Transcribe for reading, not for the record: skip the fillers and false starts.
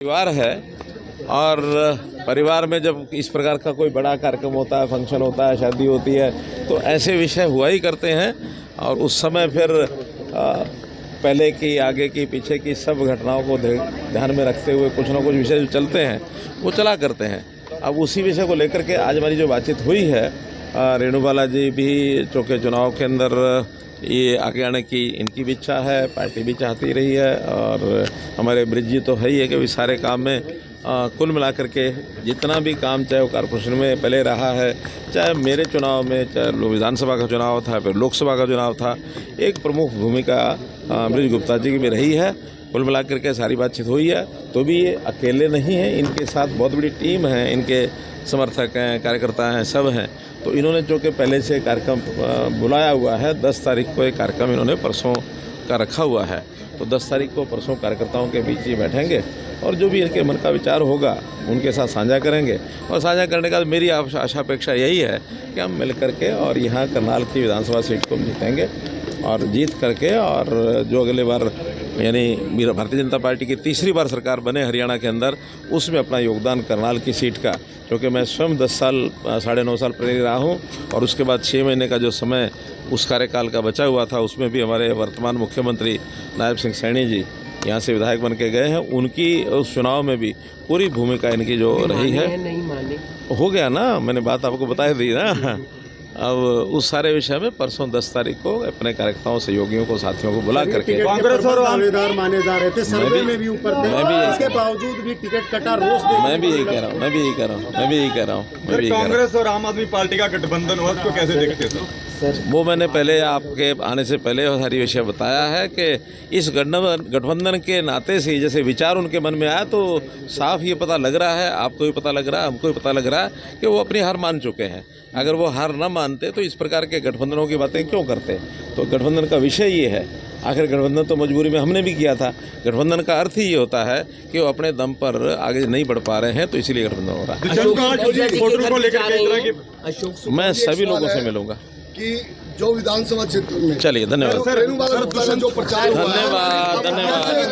परिवार है और परिवार में जब इस प्रकार का कोई बड़ा कार्यक्रम होता है, फंक्शन होता है, शादी होती है, तो ऐसे विषय हुआ ही करते हैं और उस समय फिर पहले की, आगे की, पीछे की सब घटनाओं को ध्यान में रखते हुए कुछ ना कुछ विषय जो चलते हैं वो चला करते हैं। अब उसी विषय को लेकर के आज हमारी जो बातचीत हुई है, रेणुबाला जी भी चूँकि चुनाव के अंदर ये आगे आने की इनकी भी इच्छा है, पार्टी भी चाहती रही है और हमारे ब्रिज जी तो है ही है कि इस सारे काम में कुल मिलाकर के जितना भी काम, चाहे वो कॉर्पोरेशन में पहले रहा है, चाहे मेरे चुनाव में, चाहे विधानसभा का चुनाव था, फिर लोकसभा का चुनाव था, एक प्रमुख भूमिका ब्रिज गुप्ता जी की भी रही है। कुल मिलाकर के सारी बातचीत हुई है। तो भी ये अकेले नहीं हैं, इनके साथ बहुत बड़ी टीम है, इनके समर्थक हैं, कार्यकर्ता हैं, सब हैं। तो इन्होंने जो कि पहले से कार्यक्रम बुलाया हुआ है, 10 तारीख को एक कार्यक्रम इन्होंने परसों का रखा हुआ है। तो 10 तारीख को परसों कार्यकर्ताओं के बीच ही बैठेंगे और जो भी इनके मन का विचार होगा उनके साथ साझा करेंगे। और साझा करने का मेरी आशा अपेक्षा यही है कि हम मिल करके और यहाँ करनाल की विधानसभा सीट को जीतेंगे और जीत करके और जो अगले बार यानी भारतीय जनता पार्टी की तीसरी बार सरकार बने हरियाणा के अंदर, उसमें अपना योगदान करनाल की सीट का, क्योंकि मैं स्वयं 10 साल 9.5 साल पहले रहा हूँ और उसके बाद 6 महीने का जो समय उस कार्यकाल का बचा हुआ था, उसमें भी हमारे वर्तमान मुख्यमंत्री नायब सिंह सैनी जी यहाँ से विधायक बन के गए हैं। उनकी उस चुनाव में भी पूरी भूमिका इनकी जो रही है। नहीं माने हो गया ना, मैंने बात आपको बता दी ना। अब उस सारे विषय में परसों 10 तारीख को अपने कार्यकर्ताओं, सहयोगियों को, साथियों को बुला करके कांग्रेस और दावेदार माने जा रहे थे, सर्वे में भी ऊपर थे, इसके बावजूद भी टिकट कटा रोज। मैं भी यही कह रहा हूँ। कांग्रेस और आम आदमी पार्टी का गठबंधन हुआ, उसको कैसे देखते हैं सर? वो मैंने पहले आपके आने से पहले सारी विषय बताया है कि इस गठबंधन के नाते से जैसे विचार उनके मन में आया, तो साफ ये पता लग रहा है, आपको भी पता लग रहा है, हमको भी पता लग रहा है कि वो अपनी हार मान चुके हैं। अगर वो हार न मानते तो इस प्रकार के गठबंधनों की बातें क्यों करते? तो गठबंधन का विषय ये है, आखिर गठबंधन तो मजबूरी में हमने भी किया था। गठबंधन का अर्थ ही ये होता है कि वो अपने दम पर आगे नहीं बढ़ पा रहे हैं, तो इसीलिए गठबंधन हो रहा है। मैं सभी लोगों से मिलूंगा कि जो विधानसभा क्षेत्र में। चलिए, धन्यवाद। जो प्रचार हुआ है, धन्यवाद।